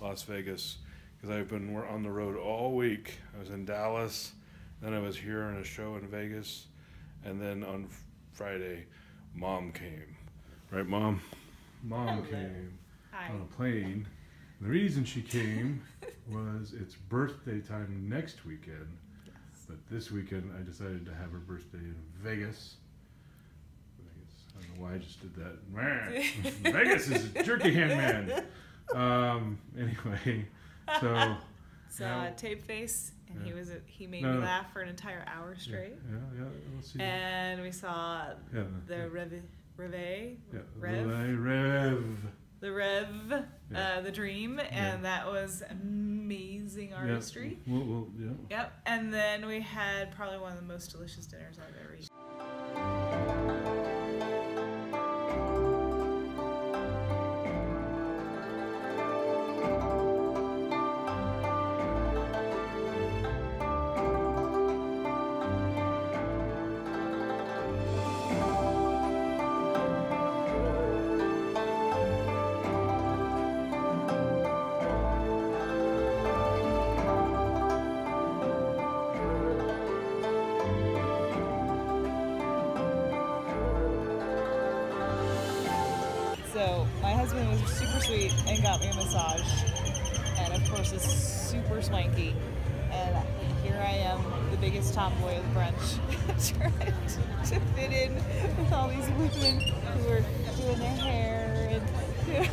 Las Vegas, because I've been on the road all week. I was in Dallas, then I was here on a show in Vegas, and then on Friday, Mom came. Right, Mom? Mom came on a plane. The reason she came was it's birthday time next weekend. Yes. But this weekend I decided to have her birthday in Vegas. I don't know why I just did that. Vegas is a jerky hand man. Anyway, so Tapeface, and he made me laugh for an entire hour straight. Yeah. Let's see. And we saw the Reve. The Reve, the Dream, and that was amazing artistry. Yep. And then we had probably one of the most delicious dinners I've ever eaten. So my husband was super sweet and got me a massage, and of course it's super swanky. And here I am, the biggest tomboy of the brunch, trying to fit in with all these women who are doing their hair. And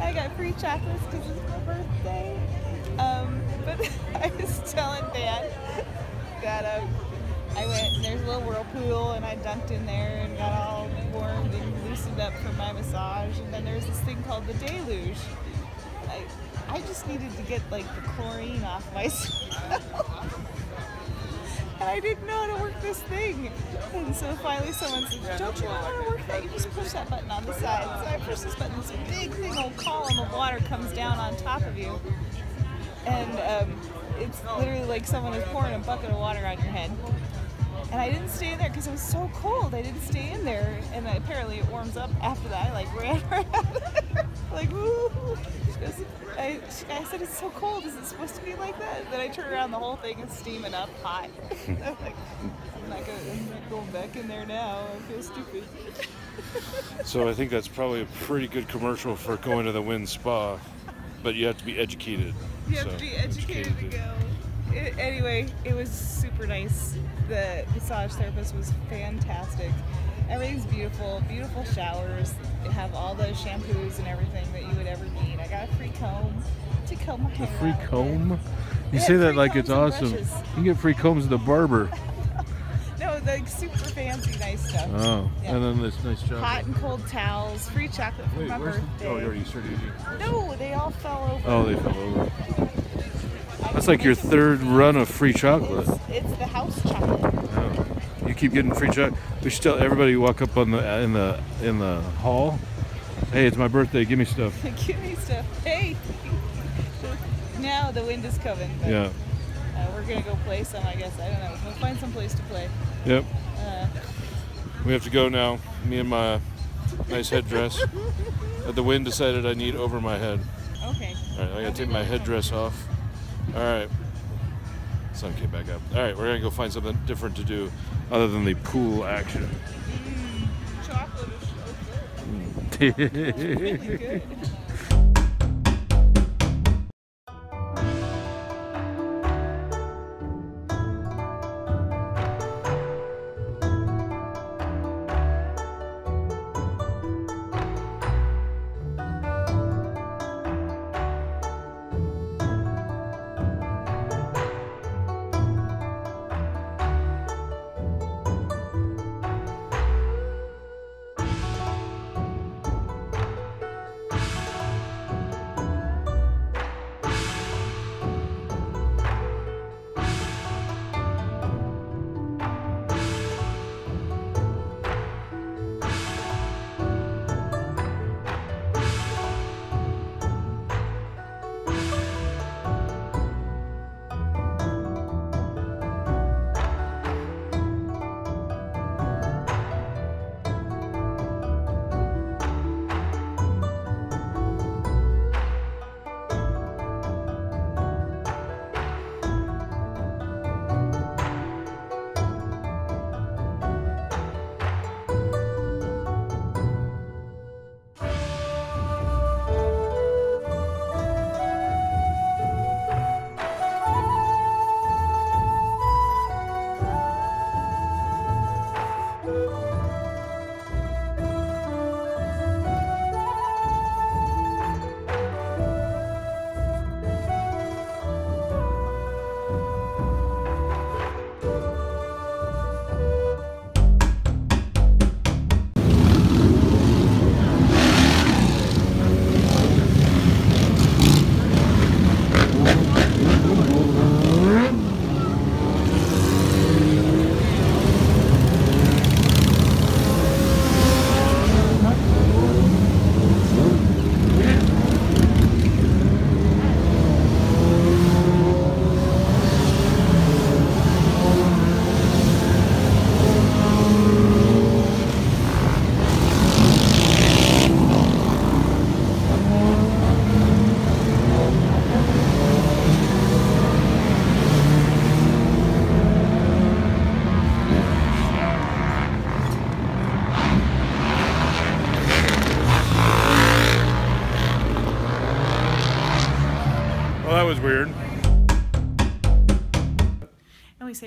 I got free chocolates because it's my birthday. But I was telling Dad that I went and there's a little whirlpool and I dunked in there and got all warmed and loosened up for my massage. And then there's this thing called the deluge. I just needed to get like the chlorine off myself. And I didn't know how to work this thing. And so finally someone said, don't you know how to work that? You just push that button on the side. So I pushed this button, this big thing, old column of water comes down on top of you. And it's literally like someone is pouring a bucket of water on your head. And I didn't stay in there because it was so cold. I didn't stay in there. And apparently it warms up after that. I like ran right out of there. Like, woo! I said, it's so cold. Is it supposed to be like that? And then I turned around, the whole thing is steaming up hot. I'm like, I'm not going back in there now. I feel stupid. So I think that's probably a pretty good commercial for going to the Wynn spa. But you have to be educated. You have to be educated to go. Anyway, it was super nice. The massage therapist was fantastic. Everything's beautiful, beautiful showers. They have all the shampoos and everything that you would ever need. I got a free comb to comb my hair. A free comb? You say that like it's awesome. You can get free combs at the barber. No, like super fancy, nice stuff. Oh, yeah. And then this nice chocolate. Hot and cold towels, free chocolate for my birthday. Oh, you already started eating? No, they all fell over. Oh, they fell over. That's like your third run of free chocolate. It's the house chocolate. Oh. You keep getting free chocolate. We should tell everybody who walk up on in the hall. Hey, it's my birthday. Give me stuff. Give me stuff. Hey. Now the wind is coming. Yeah. We're gonna go play some. I guess I don't know. We'll find some place to play. Yep. We have to go now. Me and my nice headdress. The wind decided I need over my head. Okay. All right, I gotta take my headdress off. All right. Sun came back up. All right, we're gonna go find something different to do other than the pool action. Chocolate is so good. Really good.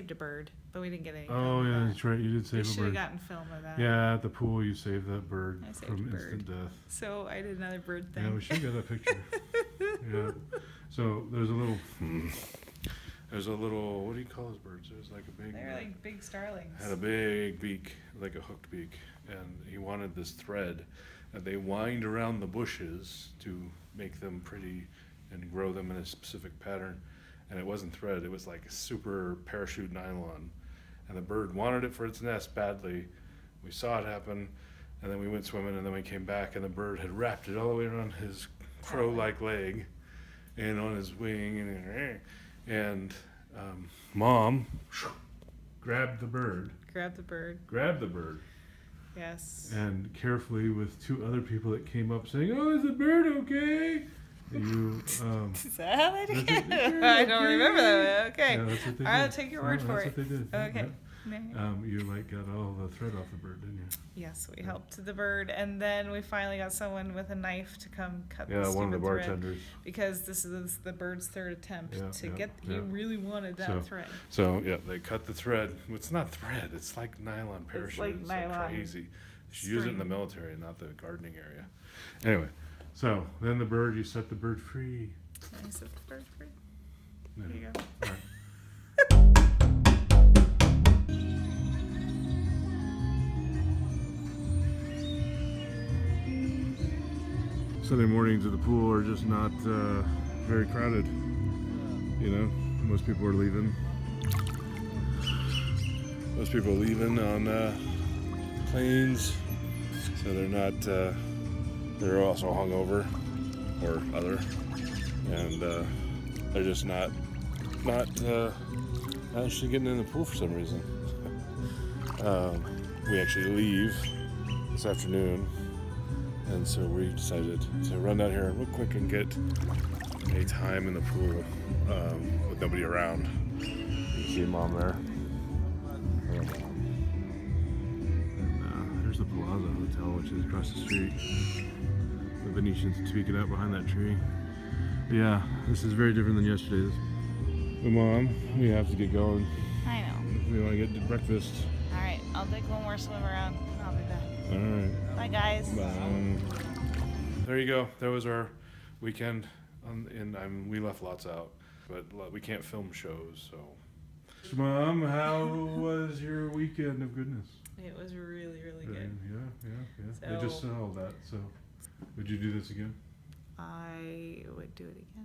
saved a bird, but we didn't get any. Oh yeah, that's right. You did save a bird. We should have gotten film of that. Yeah, at the pool you saved that bird I saved from a instant bird. death. So I did another bird thing. Yeah, we should get a picture. Yeah. So there's a little. There's a little. What do you call those birds? There's like a big. They're like big starlings. Had a big beak, like a hooked beak, and he wanted this thread that they wind around the bushes to make them pretty and grow them in a specific pattern. And it wasn't thread, it was like super parachute nylon. And the bird wanted it for its nest badly. We saw it happen, and then we went swimming, and then we came back, and the bird had wrapped it all the way around his crow-like leg and on his wing, and Mom grabbed the bird. Grabbed the bird. Grabbed the bird. Yes. And carefully, with 2 other people that came up saying, "Oh, is the bird okay?" You, is that how they did it? I don't remember that. Okay. Yeah, that's what they did. I'll take your word for it. That's what they did. Okay. Yeah. You like got all the thread off the bird, didn't you? Yes, we helped the bird, and then we finally got someone with a knife to come cut the one of the stupid bartenders. thread, because this is the bird's 3rd attempt to get. Yeah. He really wanted that thread. So yeah, they cut the thread. It's not thread. It's like nylon parachute. It's like nylon. Crazy. You should use it in the military, not the gardening area. Anyway, so then the bird. You set the bird free. I set the bird free. Yeah. There you go. All right. Sunday mornings at the pool are just not very crowded. You know, most people are leaving. Most people are leaving on planes, so they're not. They're also hungover or other, and they're just not actually getting in the pool for some reason. We actually leave this afternoon. And so we decided to run down here real quick and get a time in the pool with nobody around. You see Mom there. And there's the Plaza Hotel, which is across the street. The Venetian's speaking out behind that tree. But yeah, this is very different than yesterday's. But Mom, we have to get going. I know. We want to get to breakfast. All right, I'll take one more swim around. I'll be back. All right. Bye, guys. Bye. There you go. That was our weekend, and we left lots out, but we can't film shows. So, Mom, how was your weekend of goodness? It was really, really good. Yeah. So, I just saw all that. So, would you do this again? I would do it again.